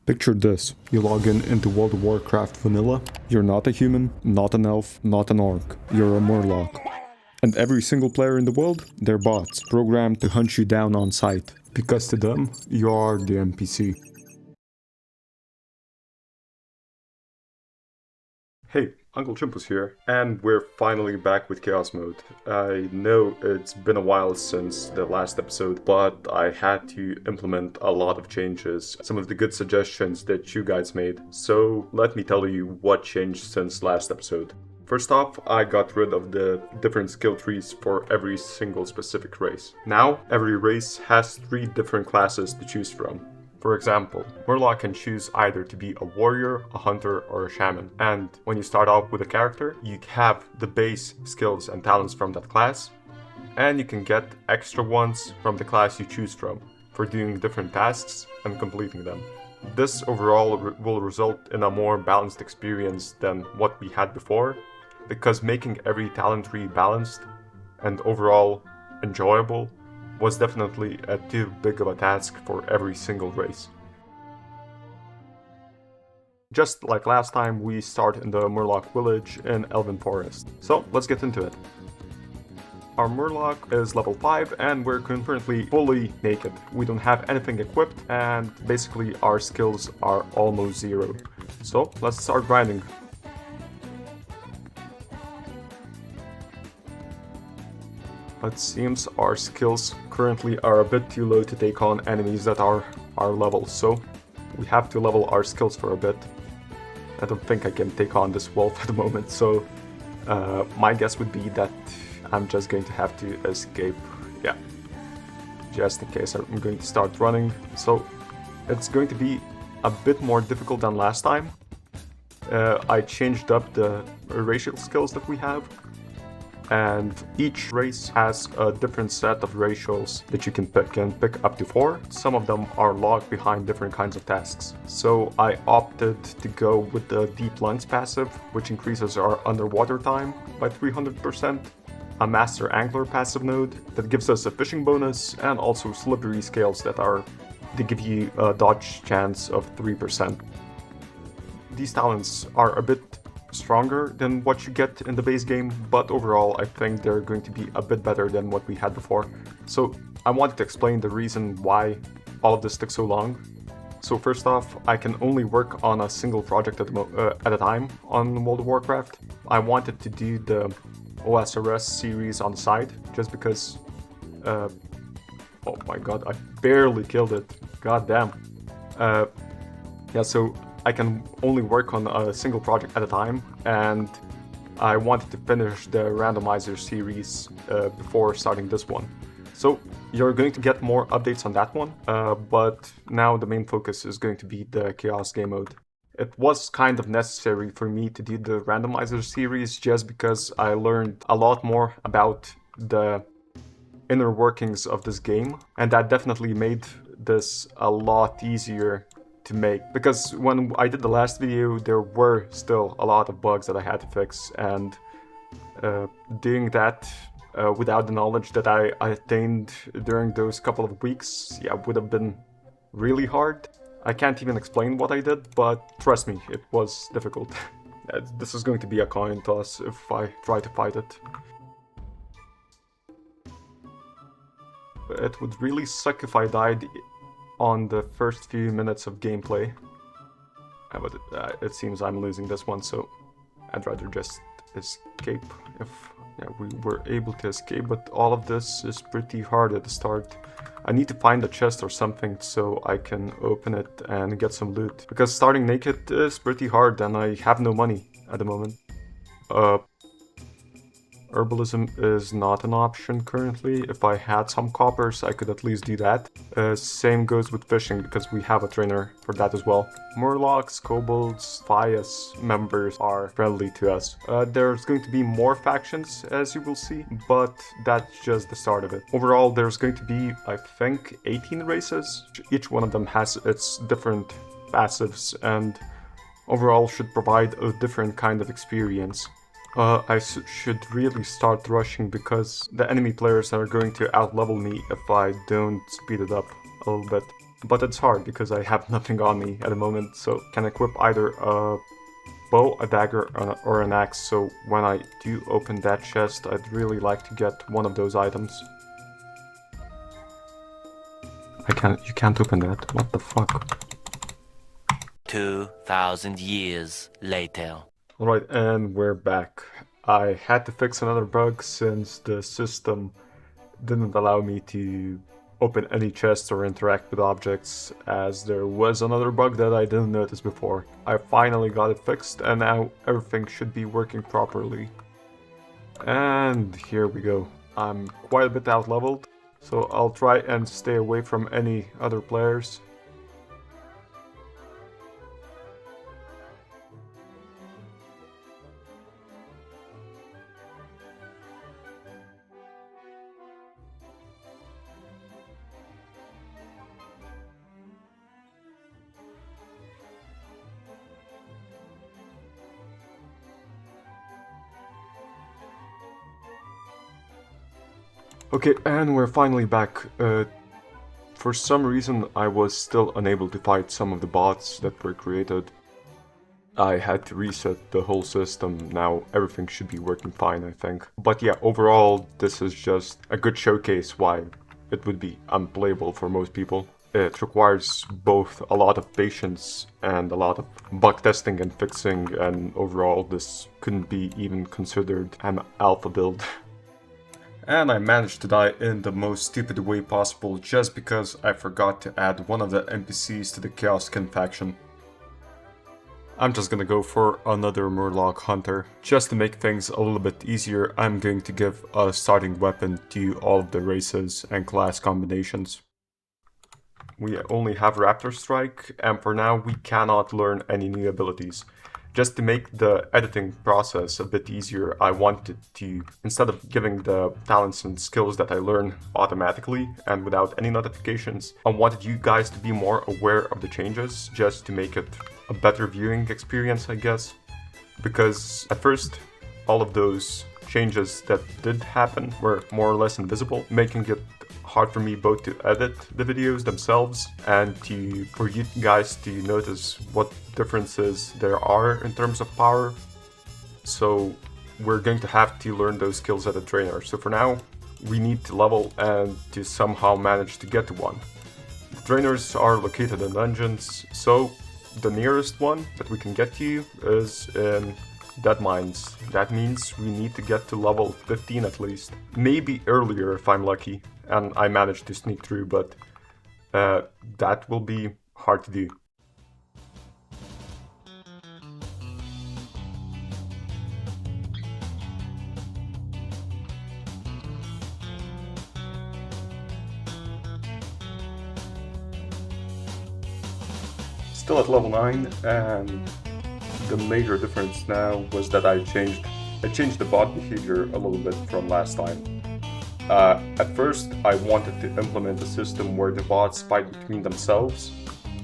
Picture this, you log into World of Warcraft vanilla, you're not a human, not an elf, not an orc, you're a Murloc. And every single player in the world, they're bots, programmed to hunt you down on sight, because to them, you are the NPC. Hey, Uncle Chimpus here, and we're finally back with Chaos Mode. I know it's been a while since the last episode, but I had to implement a lot of changes, some of the good suggestions that you guys made. So let me tell you what changed since last episode. First off, I got rid of the different skill trees for every single specific race. Now, every race has 3 different classes to choose from. For example, Murloc can choose either to be a warrior, a hunter, or a shaman. And when you start off with a character, you have the base skills and talents from that class, and you can get extra ones from the class you choose from for doing different tasks and completing them. This overall will result in a more balanced experience than what we had before, because making every talent tree balanced and overall enjoyable was definitely too big of a task for every single race. Just like last time, we start in the Murloc village in Elven Forest. So let's get into it. Our Murloc is level 5 and we're currently fully naked. We don't have anything equipped and basically our skills are almost 0. So let's start grinding. It seems our skills currently are a bit too low to take on enemies that are our level, so we have to level our skills for a bit. I don't think I can take on this wolf at the moment, so my guess would be that I'm just going to have to escape, yeah, just in case I'm going to start running. So it's going to be a bit more difficult than last time. I changed up the racial skills that we have. And each race has a different set of racials that you can pick up to 4. Some of them are locked behind different kinds of tasks. So I opted to go with the Deep Lungs passive, which increases our underwater time by 300%, a Master Angler passive node that gives us a fishing bonus, and also slippery scales that give you a dodge chance of 3%. These talents are a bit stronger than what you get in the base game, but overall I think they're going to be a bit better than what we had before. So I wanted to explain the reason why all of this took so long. So first off, I can only work on a single project at a time on World of Warcraft. I wanted to do the OSRS series on the side, just because... oh my god, I barely killed it. God damn. Yeah, so I can only work on a single project at a time, and I wanted to finish the randomizer series before starting this one. So you're going to get more updates on that one, but now the main focus is going to be the Chaos game mode. It was kind of necessary for me to do the randomizer series just because I learned a lot more about the inner workings of this game, and that definitely made this a lot easier to make, because when I did the last video there were still a lot of bugs that I had to fix, and doing that without the knowledge that I attained during those couple of weeks, yeah, would have been really hard. I can't even explain what I did, but trust me, it was difficult. This is going to be a coin toss if I try to fight it. It would really suck if I died on the first few minutes of gameplay. But it seems I'm losing this one, so I'd rather just escape. If we were able to escape, but all of this is pretty hard at the start. I need to find a chest or something so I can open it and get some loot, because starting naked is pretty hard and I have no money at the moment. Herbalism is not an option currently. If I had some coppers, I could at least do that. Same goes with fishing, because we have a trainer for that as well. Murlocs, kobolds, Fias members are friendly to us. There's going to be more factions, as you will see, but that's just the start of it. Overall, there's going to be, I think, 18 races. Each one of them has its different passives, and overall should provide a different kind of experience. I should really start rushing, because the enemy players are going to outlevel me if I don't speed it up a little bit. But it's hard because I have nothing on me at the moment, so can equip either a bow, a dagger, or an axe, so when I do open that chest, I'd really like to get one of those items. You can't open that, what the fuck? 2,000 years later. Alright, and we're back. I had to fix another bug since the system didn't allow me to open any chests or interact with objects, as there was another bug that I didn't notice before. I finally got it fixed and now everything should be working properly. And here we go. I'm quite a bit out leveled, so I'll try and stay away from any other players. Okay, and we're finally back. For some reason I was still unable to fight some of the bots that were created. I had to reset the whole system. Now everything should be working fine, I think. But yeah, overall this is just a good showcase why it would be unplayable for most people. It requires both a lot of patience and a lot of bug testing and fixing, and overall this couldn't be even considered an alpha build. And I managed to die in the most stupid way possible just because I forgot to add one of the NPCs to the Chaos Skin faction. I'm just gonna go for another Murloc hunter. Just to make things a little bit easier, I'm going to give a starting weapon to all of the races and class combinations. We only have Raptor Strike, and for now we cannot learn any new abilities. Just to make the editing process a bit easier, I wanted to, instead of giving the talents and skills that I learn automatically and without any notifications, I wanted you guys to be more aware of the changes, just to make it a better viewing experience, I guess. Because at first, all of those changes that did happen were more or less invisible, making it hard for me both to edit the videos themselves and for you guys to notice what differences there are in terms of power. So we're going to have to learn those skills at a trainer. So for now, we need to level and to somehow manage to get to one. The trainers are located in dungeons, so the nearest one that we can get to is in Dead Mines. That means we need to get to level 15 at least. Maybe earlier if I'm lucky and I manage to sneak through, but that will be hard to do. Still at level 9, and the major difference now was that I changed the bot behavior a little bit from last time. At first, I wanted to implement a system where the bots fight between themselves,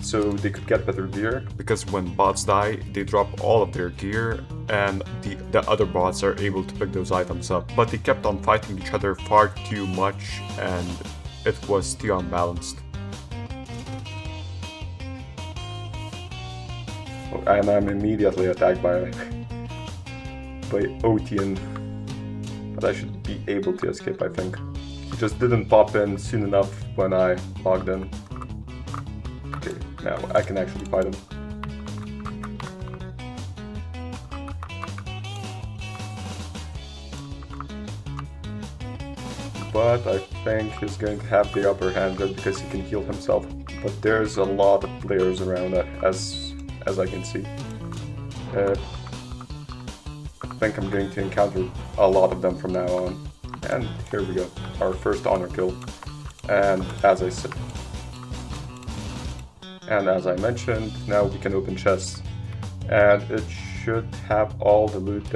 so they could get better gear, because when bots die, they drop all of their gear, and the other bots are able to pick those items up. But they kept on fighting each other far too much, and it was too unbalanced. And I'm immediately attacked by Otian, but I should be able to escape, I think. He just didn't pop in soon enough when I logged in. Okay, now I can actually fight him. But I think he's going to have the upper hand just because he can heal himself. But there's a lot of players around as I can see. I think I'm going to encounter a lot of them from now on. And here we go, our first honor kill. And as I mentioned, now we can open chests. And it should have all the loot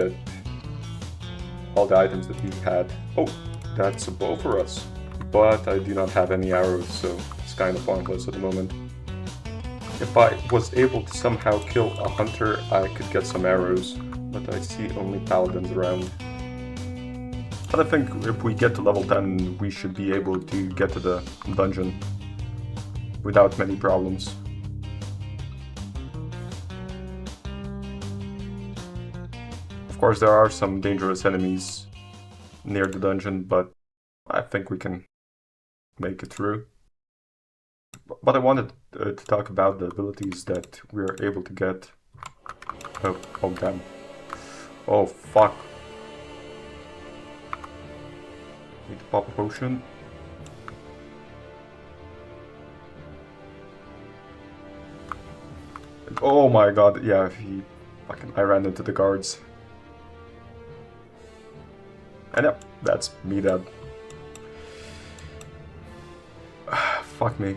all the items that we had. Oh, that's a bow for us. But I do not have any arrows, so it's kind of pointless at the moment. If I was able to somehow kill a hunter, I could get some arrows, but I see only paladins around. But I think if we get to level 10, we should be able to get to the dungeon. without many problems. Of course, there are some dangerous enemies near the dungeon, but I think we can make it through. But I wanted to talk about the abilities that we're able to get. Oh damn. Oh fuck. Need to pop a potion. Oh my god, yeah, I ran into the guards. And yep, that's me dead. Fuck me.